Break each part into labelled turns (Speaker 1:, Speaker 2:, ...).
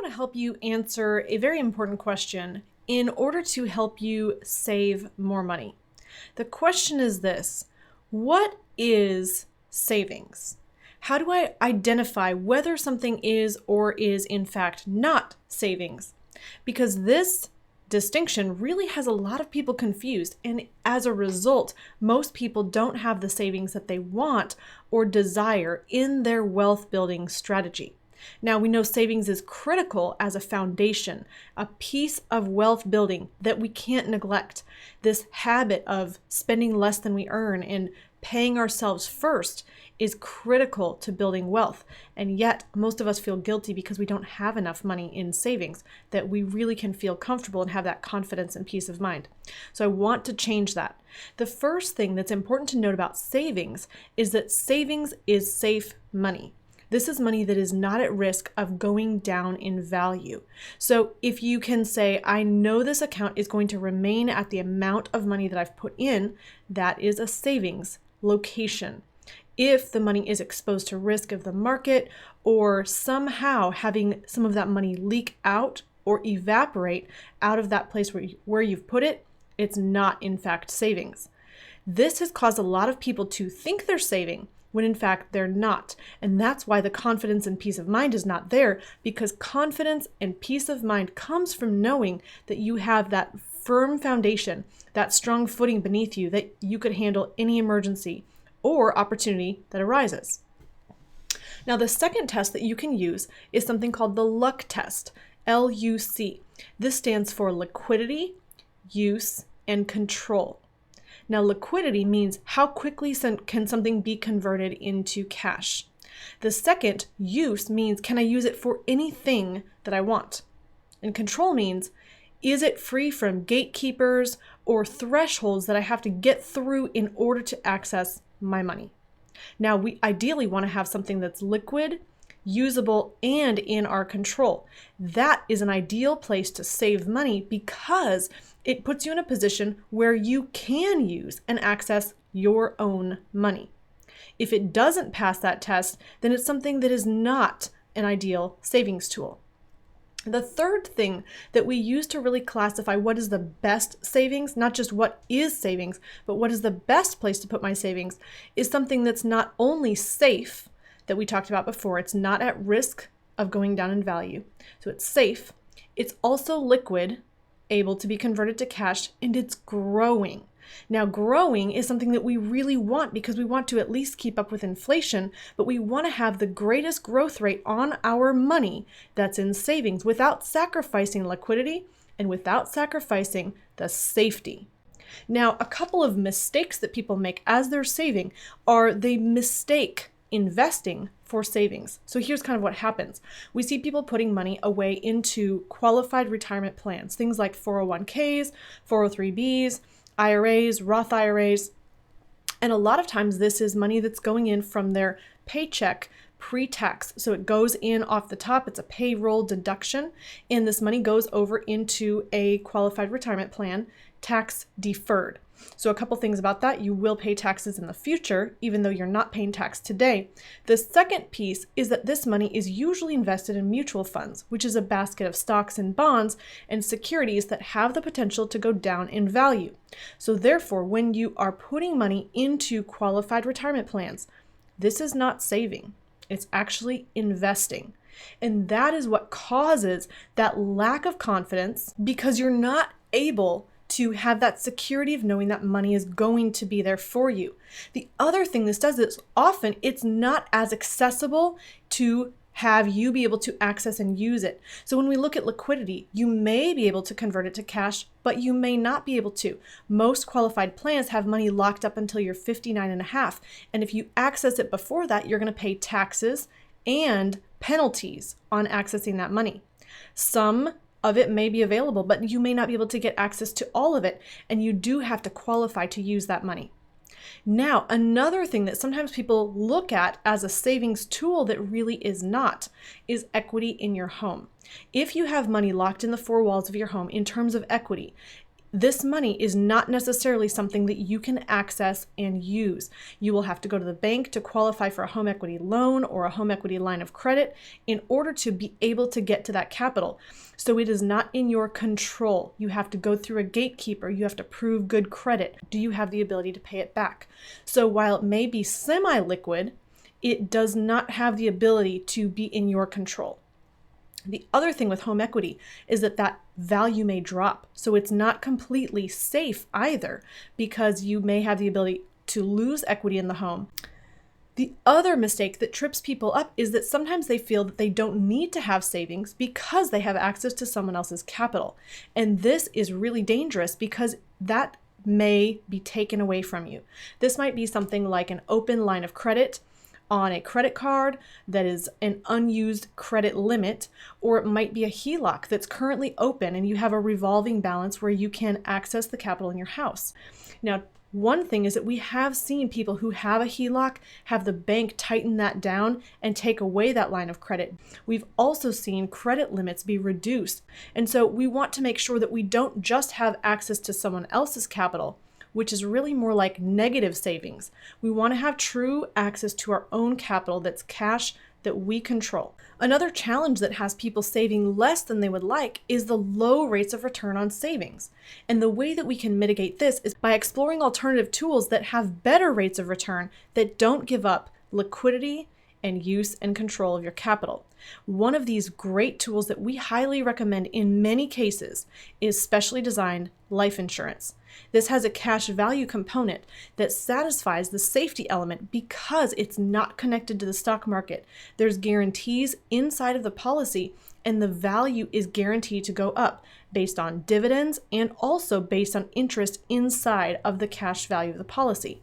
Speaker 1: want to help you answer a very important question in order to help you save more money. The question is this: what is savings? How do I identify whether something is or is in fact not savings? Because this distinction really has a lot of people confused, and as a result, most people don't have the savings that they want or desire in their wealth building strategy. Now, we know savings is critical as a foundation, a piece of wealth building that we can't neglect. This habit of spending less than we earn and paying ourselves first is critical to building wealth. And yet, most of us feel guilty because we don't have enough money in savings that we really can feel comfortable and have that confidence and peace of mind. So I want to change that. The first thing that's important to note about savings is that savings is safe money. This is money that is not at risk of going down in value. So if you can say, I know this account is going to remain at the amount of money that I've put in, that is a savings location. If the money is exposed to risk of the market or somehow having some of that money leak out or evaporate out of that place where you've put it, it's not in fact savings. This has caused a lot of people to think they're saving when in fact they're not. And that's why the confidence and peace of mind is not there, because confidence and peace of mind comes from knowing that you have that firm foundation, that strong footing beneath you, that you could handle any emergency or opportunity that arises. Now, the second test that you can use is something called the LUC test, L-U-C. This stands for liquidity, use, and control. Now, liquidity means how quickly can something be converted into cash. The second, use, means can I use it for anything that I want? And control means, is it free from gatekeepers or thresholds that I have to get through in order to access my money? Now, we ideally want to have something that's liquid, usable, and in our control. That is an ideal place to save money because it puts you in a position where you can use and access your own money. If it doesn't pass that test, then it's something that is not an ideal savings tool. The third thing that we use to really classify what is the best savings, not just what is savings, but what is the best place to put my savings, is something that's not only safe, that we talked about before, it's not at risk of going down in value, so it's safe, it's also liquid, able to be converted to cash, and it's growing. Now, growing is something that we really want because we want to at least keep up with inflation, but we want to have the greatest growth rate on our money that's in savings without sacrificing liquidity and without sacrificing the safety. Now, a couple of mistakes that people make as they're saving are they mistake investing for savings. So here's kind of what happens. We see people putting money away into qualified retirement plans, things like 401ks, 403bs, IRAs, Roth IRAs. And a lot of times this is money that's going in from their paycheck pre-tax. So it goes in off the top, it's a payroll deduction, and this money goes over into a qualified retirement plan, tax deferred. So a couple things about that: you will pay taxes in the future, even though you're not paying tax today. The second piece is that this money is usually invested in mutual funds, which is a basket of stocks and bonds and securities that have the potential to go down in value. So therefore, when you are putting money into qualified retirement plans, this is not saving, it's actually investing. And that is what causes that lack of confidence, because you're not able to have that security of knowing that money is going to be there for you. The other thing this does is often it's not as accessible to have you be able to access and use it. So when we look at liquidity, you may be able to convert it to cash, but you may not be able to. Most qualified plans have money locked up until you're 59 and a half. And if you access it before that, you're going to pay taxes and penalties on accessing that money. Some of it may be available, but you may not be able to get access to all of it, and you do have to qualify to use that money. Now, another thing that sometimes people look at as a savings tool that really is not is equity in your home. If you have money locked in the four walls of your home in terms of equity, this money is not necessarily something that you can access and use. You will have to go to the bank to qualify for a home equity loan or a home equity line of credit in order to be able to get to that capital. So it is not in your control. You have to go through a gatekeeper. You have to prove good credit. Do you have the ability to pay it back? So while it may be semi-liquid, it does not have the ability to be in your control. The other thing with home equity is that value may drop. So it's not completely safe either, because you may have the ability to lose equity in the home. The other mistake that trips people up is that sometimes they feel that they don't need to have savings because they have access to someone else's capital. And this is really dangerous because that may be taken away from you. This might be something like an open line of credit on a credit card that is an unused credit limit, or it might be a HELOC that's currently open and you have a revolving balance where you can access the capital in your house. Now, one thing is that we have seen people who have a HELOC have the bank tighten that down and take away that line of credit. We've also seen credit limits be reduced. And so we want to make sure that we don't just have access to someone else's capital, which is really more like negative savings. We want to have true access to our own capital that's cash that we control. Another challenge that has people saving less than they would like is the low rates of return on savings. And the way that we can mitigate this is by exploring alternative tools that have better rates of return that don't give up liquidity and use and control of your capital. One of these great tools that we highly recommend in many cases is specially designed life insurance. This has a cash value component that satisfies the safety element because it's not connected to the stock market. There's guarantees inside of the policy, and the value is guaranteed to go up based on dividends and also based on interest inside of the cash value of the policy.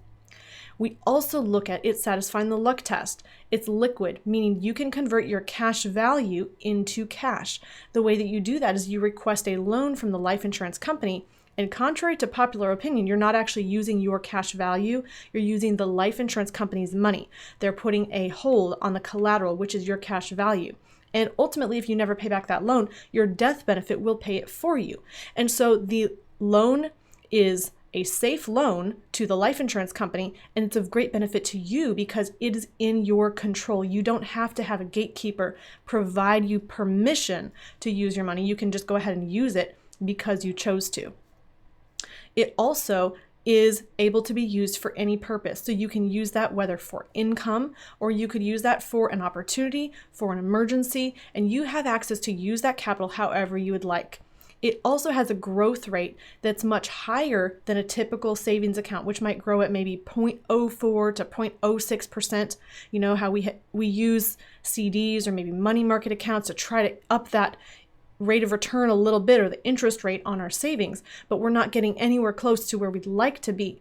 Speaker 1: We also look at it satisfying the luck test. It's liquid, meaning you can convert your cash value into cash. The way that you do that is you request a loan from the life insurance company, and contrary to popular opinion, you're not actually using your cash value, you're using the life insurance company's money. They're putting a hold on the collateral, which is your cash value. And ultimately, if you never pay back that loan, your death benefit will pay it for you. And so the loan is a safe loan to the life insurance company, and it's of great benefit to you because it is in your control. You don't have to have a gatekeeper provide you permission to use your money. You can just go ahead and use it because you chose to. It also is able to be used for any purpose. So you can use that whether for income, or you could use that for an opportunity, for an emergency, and you have access to use that capital however you would like. It also has a growth rate that's much higher than a typical savings account, which might grow at maybe 0.04 to 0.06%. You know how we use CDs or maybe money market accounts to try to up that rate of return a little bit, or the interest rate on our savings, but we're not getting anywhere close to where we'd like to be.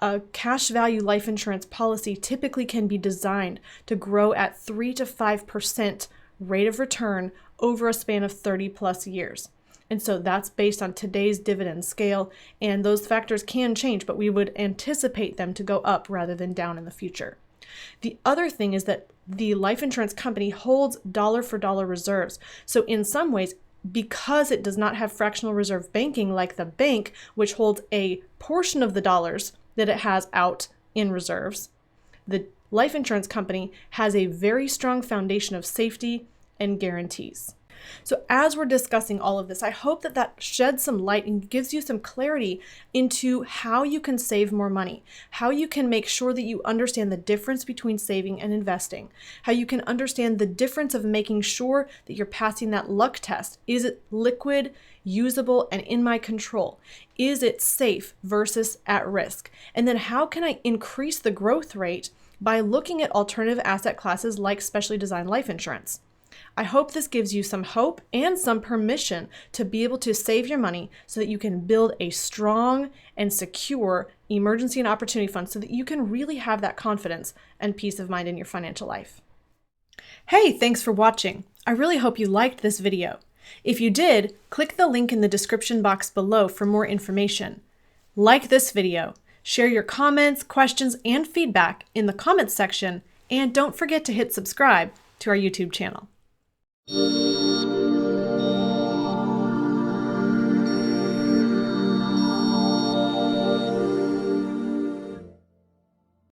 Speaker 1: A cash value life insurance policy typically can be designed to grow at 3 to 5% rate of return over a span of 30 plus years. And so that's based on today's dividend scale, and those factors can change, but we would anticipate them to go up rather than down in the future. The other thing is that the life insurance company holds dollar for dollar reserves. So in some ways, because it does not have fractional reserve banking like the bank, which holds a portion of the dollars that it has out in reserves, the life insurance company has a very strong foundation of safety and guarantees. So as we're discussing all of this, I hope that sheds some light and gives you some clarity into how you can save more money, how you can make sure that you understand the difference between saving and investing, how you can understand the difference of making sure that you're passing that luck test. Is it liquid, usable, and in my control? Is it safe versus at risk? And then how can I increase the growth rate by looking at alternative asset classes like specially designed life insurance? I hope this gives you some hope and some permission to be able to save your money so that you can build a strong and secure emergency and opportunity fund so that you can really have that confidence and peace of mind in your financial life. Hey, thanks for watching. I really hope you liked this video. If you did, click the link in the description box below for more information. Like this video, share your comments, questions, and feedback in the comments section, and don't forget to hit subscribe to our YouTube channel.